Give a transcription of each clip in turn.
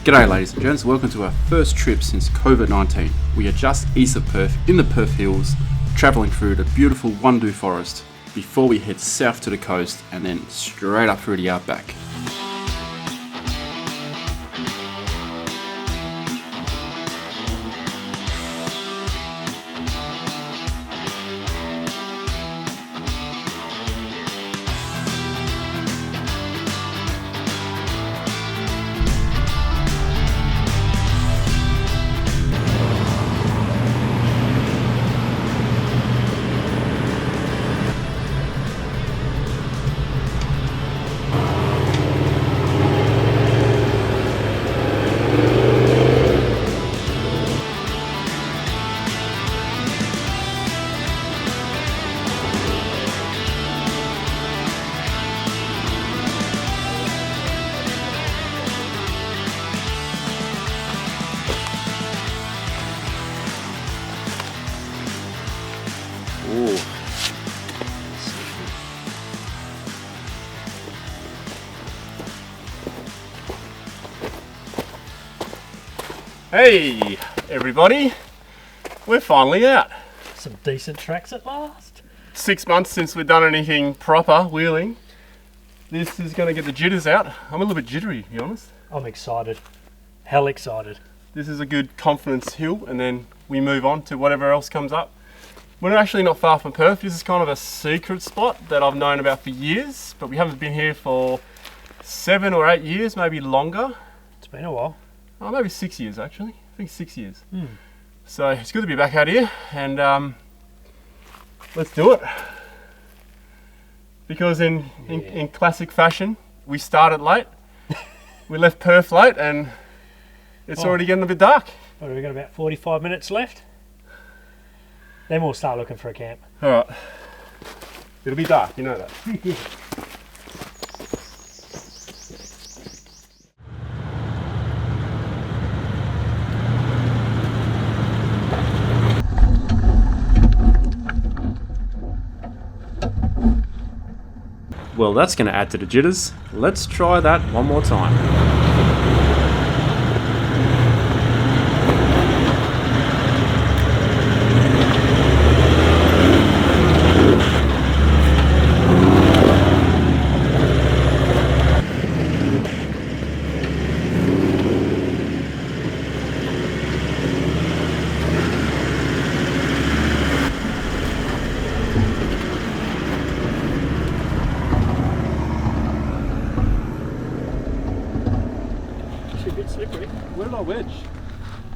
G'day ladies and gents, welcome to our first trip since Covid-19. We are just east of Perth, in the Perth Hills, travelling through the beautiful Wundu forest before we head south to the coast and then straight up through the outback. Hey everybody, we're finally out. Some decent tracks at last. 6 months since we've done anything proper wheeling. This is going to get the jitters out. I'm a little bit jittery, to be honest. I'm excited. Hell excited. This is a good confidence hill and then we move on to whatever else comes up. We're actually not far from Perth. This is kind of a secret spot that I've known about for years, but we haven't been here for 7 or 8 years, maybe longer. It's been a while. Oh, maybe 6 years actually. I think 6 years. So it's good to be back out here and let's do it. Because in classic fashion, we started late. We left Perth late and it's already getting a bit dark. What, have we got about 45 minutes left? Then we'll start looking for a camp. Alright. It'll be dark, you know that. Well, that's going to add to the jitters. Let's try that one more time. Slippery. Where did I wedge?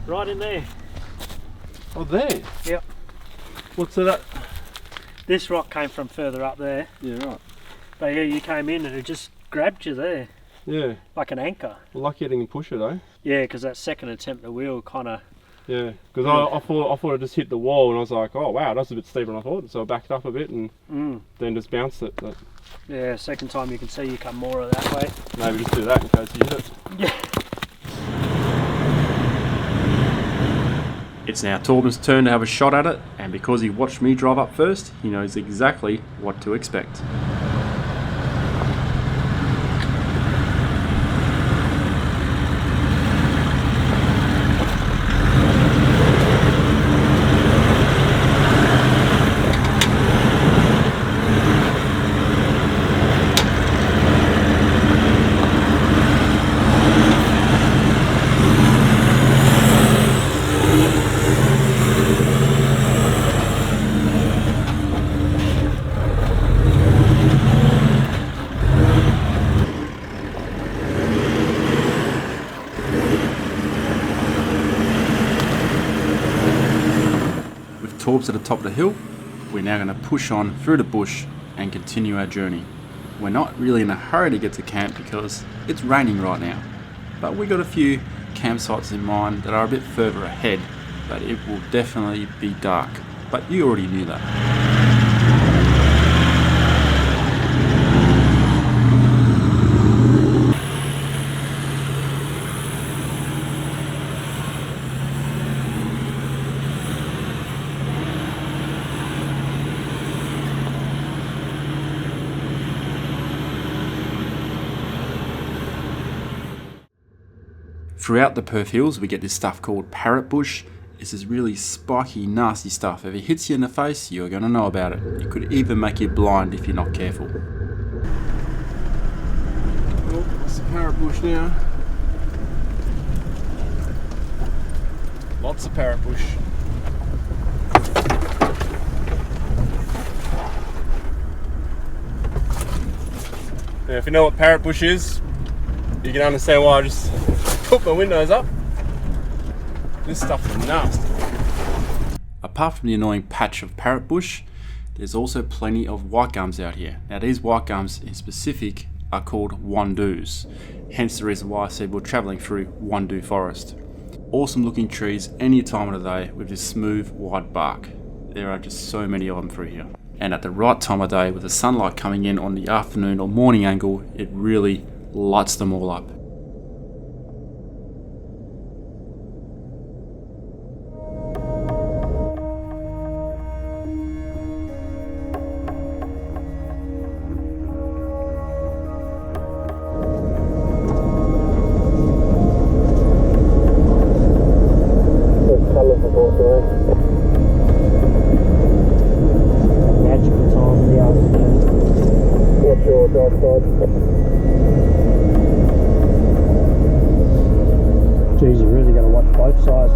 Right in there. Oh, there? Yep. What's that? This rock came from further up there. Yeah, right. But yeah, you came in and it just grabbed you there. Yeah. Like an anchor. Well, lucky I didn't push it though. Yeah, because that second attempt the wheel kind of... Yeah, because I thought it just hit the wall and I was like, oh wow, that's a bit steeper than I thought. So I backed up a bit and then just bounced it. But yeah, second time you can see you come more of that way. maybe just do that in case you hit it. Yeah. It's now Torben's turn to have a shot at it, and because he watched me drive up first, he knows exactly what to expect. Torbs at the top of the hill, we're now going to push on through the bush and continue our journey. We're not really in a hurry to get to camp because it's raining right now, but we got a few campsites in mind that are a bit further ahead, but it will definitely be dark, but you already knew that. Throughout the Perth Hills we get this stuff called parrot bush. This is really spiky, nasty stuff. If it hits you in the face, you're going to know about it. It could even make you blind if you're not careful. Oh, it's a parrot bush now. Lots of parrot bush. Now, if you know what parrot bush is, you can understand why I just put my windows up. This stuff is nasty. Apart from the annoying patch of parrot bush, there's also plenty of white gums out here. Now these white gums in specific are called wandus, hence the reason why I see we're travelling through wandu forest. Awesome looking trees any time of the day with this smooth white bark. There are just so many of them through here. And at the right time of day with the sunlight coming in on the afternoon or morning angle, it really lights them all up. Geez, you really got to watch both sides.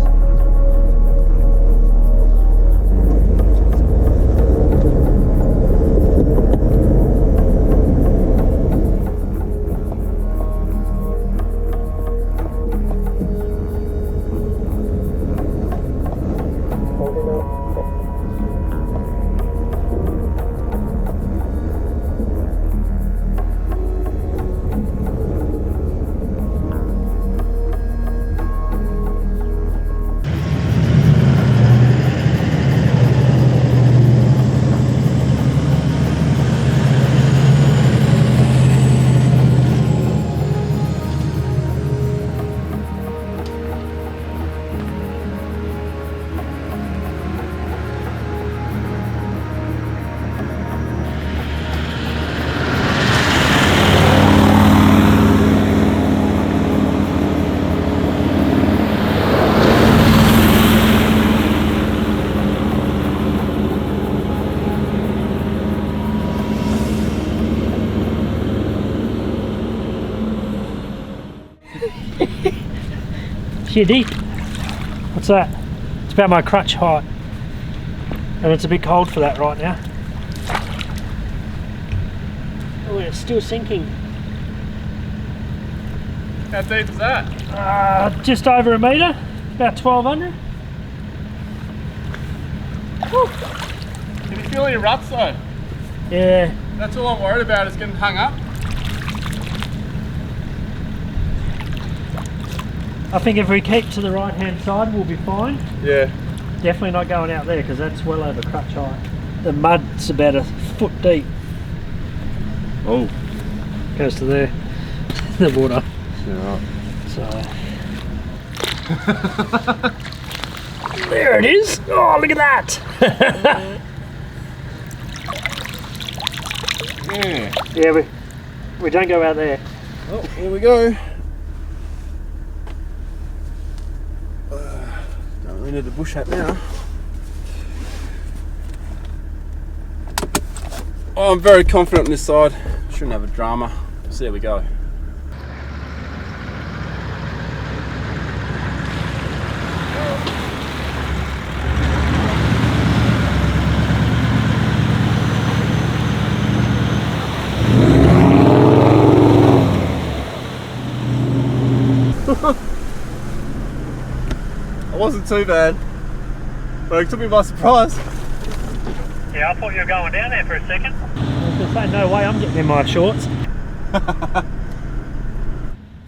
Here deep. What's that? It's about my crutch height. And it's a bit cold for that right now. Oh, it's still sinking. How deep is that? Just over a metre, about 1200. Can you feel any ruts though? Yeah. That's all I'm worried about, is getting hung up. I think if we keep to the right hand side we'll be fine. Yeah. Definitely not going out there because that's well over crutch height. The mud's about a foot deep. Oh, Goes to there. The water. Yeah. So there it is. Oh, look at that. Yeah. Yeah, we don't go out there. Oh, here we go. Don't really need the bush hat now. Oh, I'm very confident on this side. Shouldn't have a drama. So there we go. It wasn't too bad, but it took me by surprise. Yeah, I thought you were going down there for a second. I was going to say, no way I'm getting in my shorts.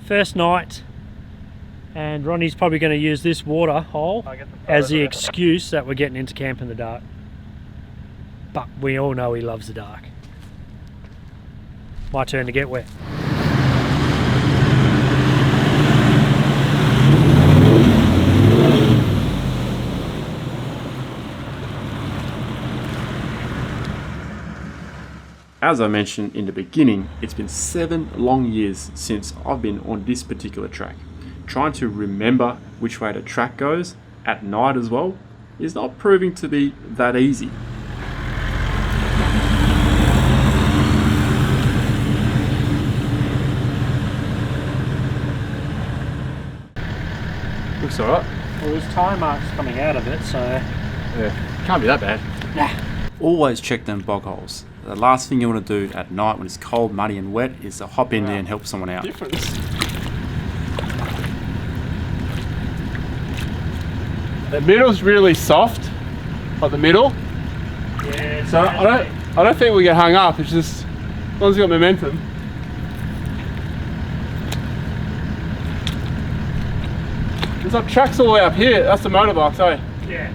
First night, and Ronnie's probably going to use this water hole as the excuse that we're getting into camp in the dark. But we all know he loves the dark. My turn to get wet. as I mentioned in the beginning, it's been 7 long years since I've been on this particular track. trying to remember which way the track goes at night as well is not proving to be that easy. Looks alright. Well, there's tire marks coming out of it, so... Yeah, can't be that bad. Always check them bog holes. The last thing you want to do at night when it's cold, muddy and wet is to hop in there and help someone out. Difference. The middle's really soft, like the middle. Yeah, So I don't think we get hung up. It's just as long as you got momentum. There's like tracks all the way up here. That's the motorbikes, eh? Yeah.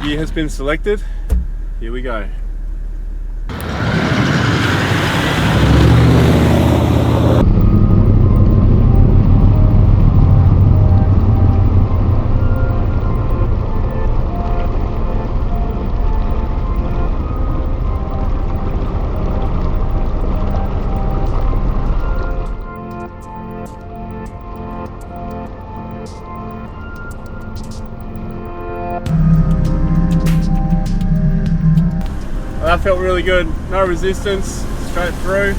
Gear has been selected. Here we go. That felt really good. No resistance, straight through.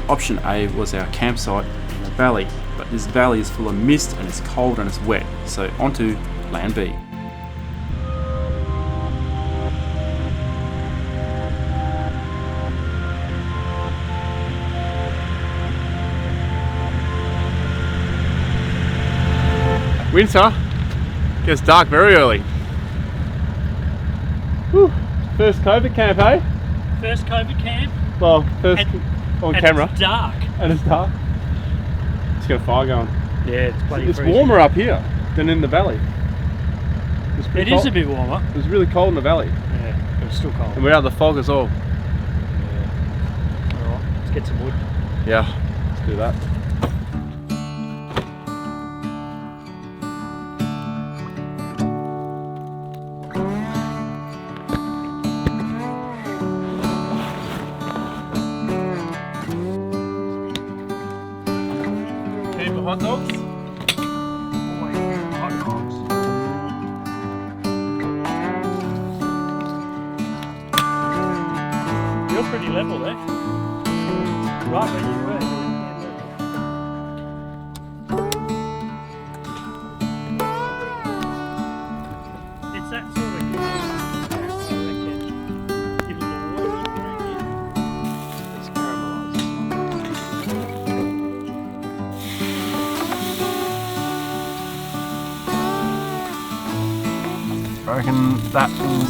Option A was our campsite in a valley, but this valley is full of mist and it's cold and it's wet, so onto plan B. Winter gets dark very early. Whew. First COVID camp, eh? First COVID camp. Well, first on camera. It's dark. And it's dark. Let's get a fire going. Yeah, it's bloody It's freezing. warmer up here than in the valley. It is a bit warmer. It was really cold in the valley. Yeah, but it's still cold. And we're out of the fog as well. Alright, let's get some wood. Yeah, let's do that. Hot dogs? Hot dogs. You're pretty level there. Right where you were. It's that sort of give it a little water. It's caramelized. I reckon that will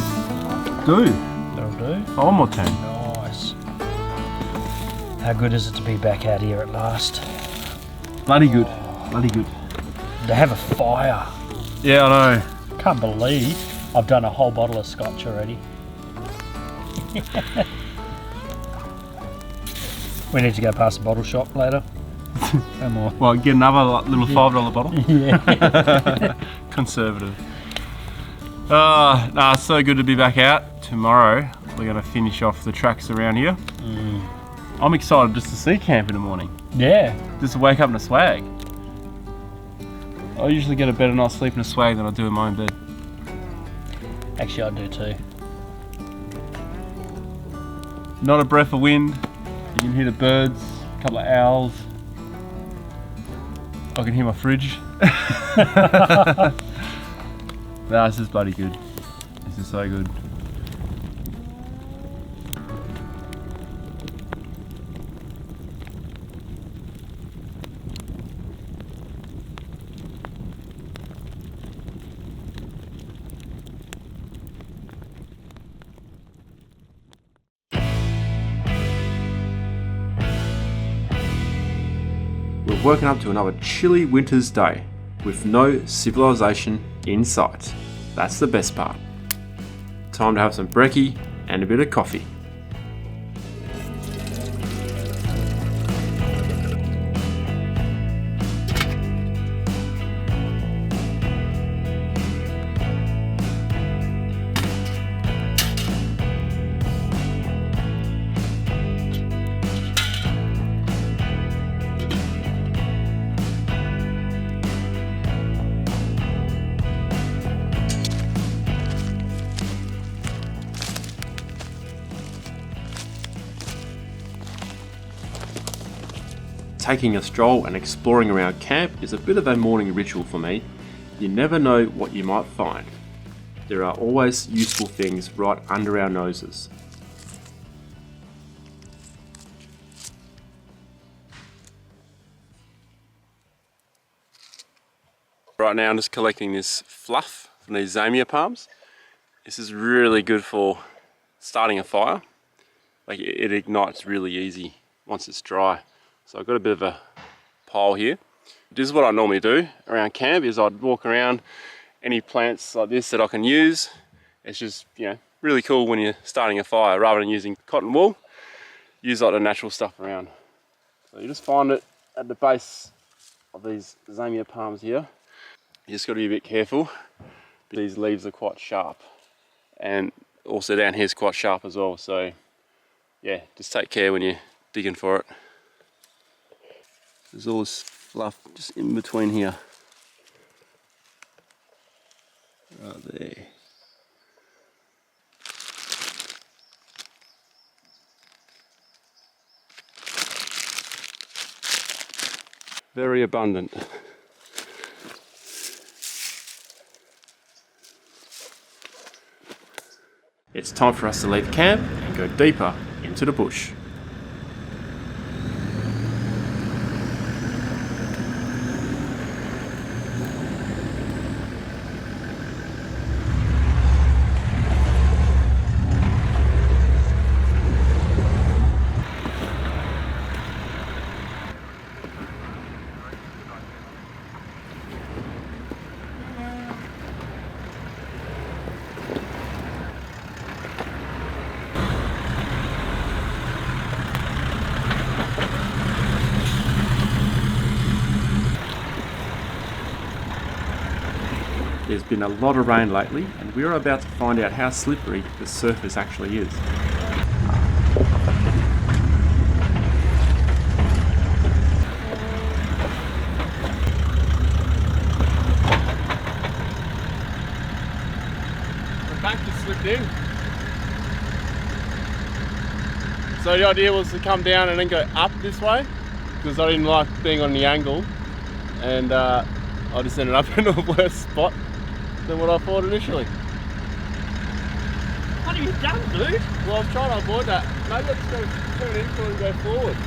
do. That'll do. One more turn. Nice. How good is it to be back out here at last? Bloody good. Bloody good. To have a fire. Yeah, I know. Can't believe I've done a whole bottle of scotch already. We need to go past the bottle shop later. No more. Well, get another little $5 bottle. Yeah. Conservative. Nah, it's so good to be back out. Tomorrow we're going to finish off the tracks around here. I'm excited just to see camp in the morning. Yeah. Just to wake up in a swag. I usually get a better night's sleep in a swag than I do in my own bed. Actually, I do too. Not a breath of wind. You can hear the birds, a couple of owls. I can hear my fridge. Nah, this is bloody good. This is so good. We've woken up to another chilly winter's day with no civilization in sight. That's the best part. Time to have some brekkie and a bit of coffee. Taking a stroll and exploring around camp is a bit of a morning ritual for me. You never know what you might find. There are always useful things right under our noses. Right now I'm just collecting this fluff from these zamia palms. This is really good for starting a fire. Like it ignites really easy once it's dry. So I've got a bit of a pile here. This is what I normally do around camp, is I'd walk around any plants like this that I can use. It's just, you know, really cool when you're starting a fire. Rather than using cotton wool, use like the natural stuff around. So you just find it at the base of these zamia palms here. You just got to be a bit careful. These leaves are quite sharp, and also down here is quite sharp as well. So yeah, just take care when you're digging for it. There's all this fluff just in between here. Right there. Very abundant. It's time for us to leave camp and go deeper into the bush. There's been a lot of rain lately, and we're about to find out how slippery the surface actually is. The bank just slipped in. So the idea was to come down and then go up this way, because I didn't like being on the angle, and I just ended up in a worse spot than what I thought initially. What have you done, dude? Well, I'm trying to avoid that. Maybe let's go turn into it and go forward.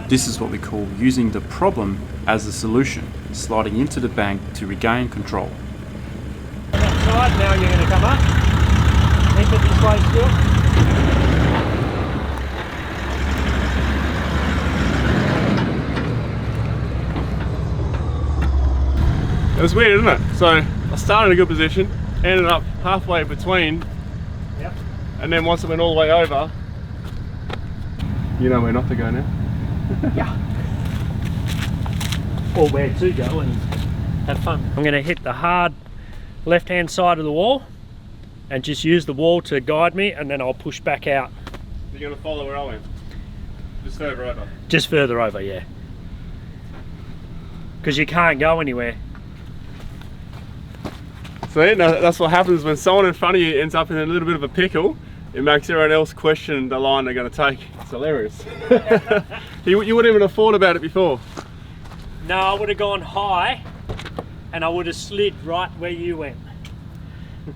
This is what we call using the problem as a solution, sliding into the bank to regain control. Outside, now you're going to come up. Keep it this way still. It was weird, isn't it? So I started in a good position, ended up halfway between, Yep. and then once it went all the way over, you know where not to go now. Yeah. Or where to go and have fun. I'm going to hit the hard left-hand side of the wall and just use the wall to guide me, and then I'll push back out. You're going to follow where I went? Just further over? Just further over, yeah. Because you can't go anywhere. See, now that's what happens when someone in front of you ends up in a little bit of a pickle. It makes everyone else question the line they're going to take. It's hilarious. You wouldn't even have thought about it before. No, I would have gone high and I would have slid right where you went.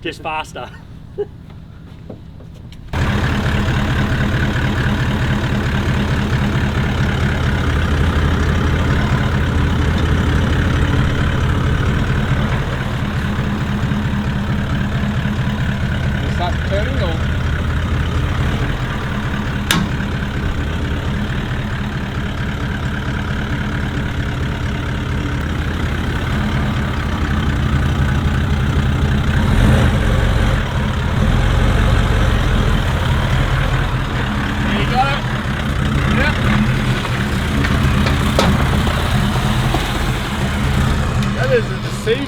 Just faster.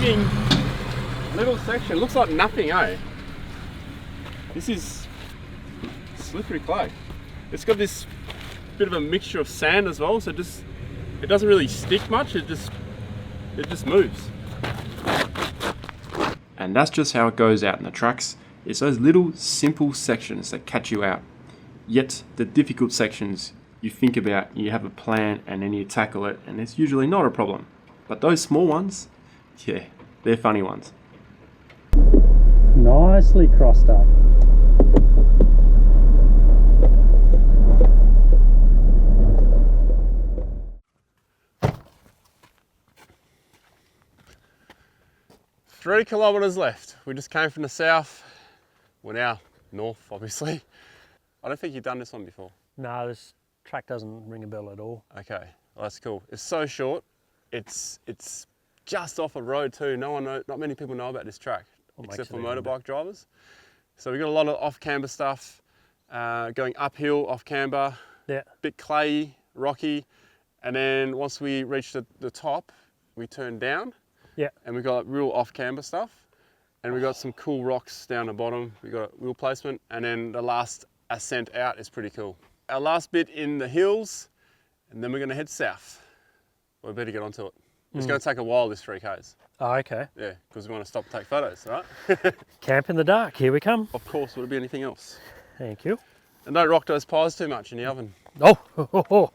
looking little section. Looks like nothing, eh? This is slippery clay. It's got this bit of a mixture of sand as well, so it doesn't really stick much. It just moves. And that's just how it goes out in the tracks. It's those little simple sections that catch you out. Yet the difficult sections you think about, you have a plan and then you tackle it, and it's usually not a problem. But those small ones, yeah, they're funny ones. Nicely crossed up. Three kilometres left. We just came from the south. We're now north, obviously. I don't think you've done this one before. No, this track doesn't ring a bell at all. Okay, well, that's cool. It's so short. It's just off a road too. Not many people know about this track, except for motorbike drivers. So we've got a lot of off-camber stuff, going uphill off camber, Yeah. bit clayey, rocky, and then once we reach the top, we turn down. Yeah. And we got real off-camber stuff, and we got some cool rocks down the bottom. We got wheel placement, and then the last ascent out is pretty cool. Our last bit in the hills, and then we're going to head south. We better get onto it. It's going to take a while, this 3Ks. Oh, okay. Yeah, because we want to stop and take photos, right? Camp in the dark, here we come. Of course, would it be anything else? Thank you. And don't rock those pies too much in the oven. Oh,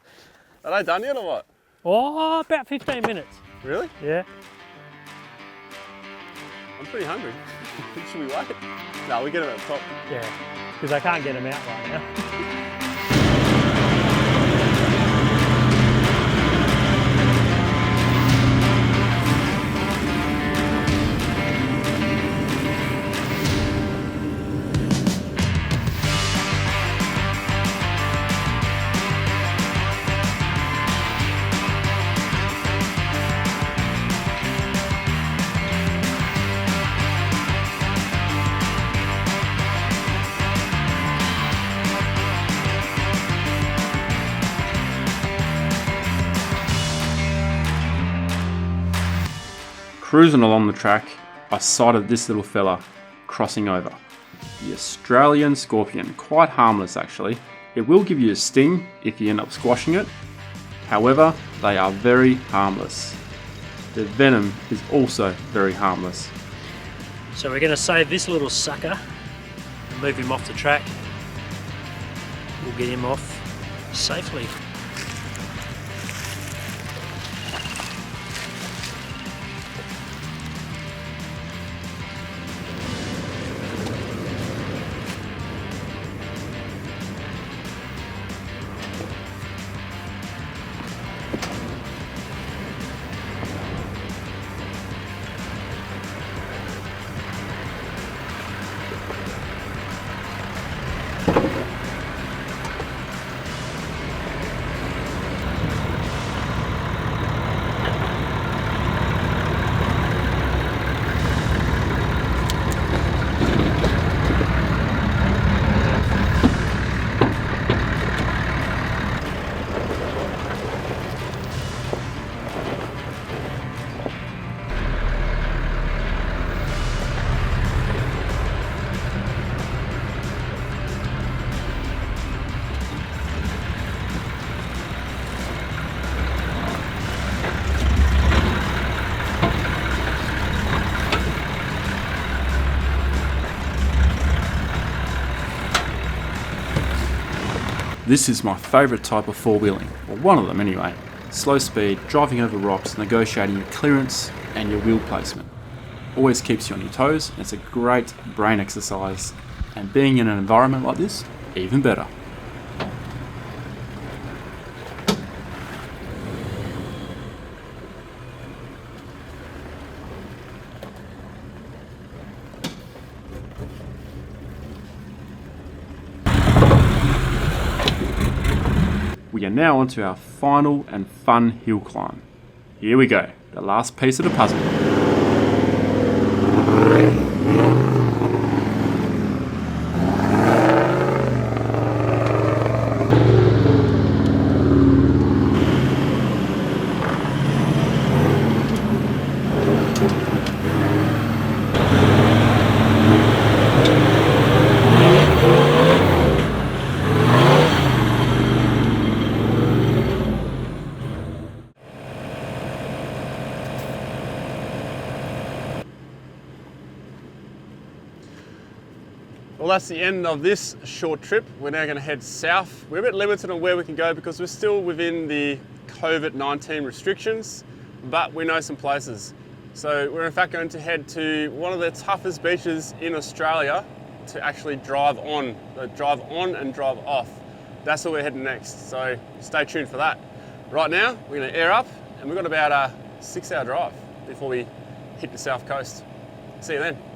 Are they done yet or what? oh, about 15 minutes. Really? Yeah. I'm pretty hungry. Should we wait? No, we get them at the top. Yeah, because I can't get them out right now. Cruising along the track, I sighted this little fella crossing over. The Australian scorpion, quite harmless actually. It will give you a sting if you end up squashing it. However, they are very harmless. Their venom is also very harmless. So we're going to save this little sucker and move him off the track. We'll get him off safely. This is my favourite type of four-wheeling, or one of them anyway. Slow speed, driving over rocks, negotiating your clearance and your wheel placement. Always keeps you on your toes, and it's a great brain exercise, and being in an environment like this, even better. We are now onto our final and fun hill climb. Here we go, the last piece of the puzzle. Well, that's the end of this short trip. We're now going to head south. We're a bit limited on where we can go because we're still within the Covid-19 restrictions, but we know some places. So we're in fact going to head to one of the toughest beaches in Australia to actually drive on. Drive on and drive off. That's where we're heading next, so stay tuned for that. Right now, we're going to air up and we've got about a 6-hour drive before we hit the south coast. See you then.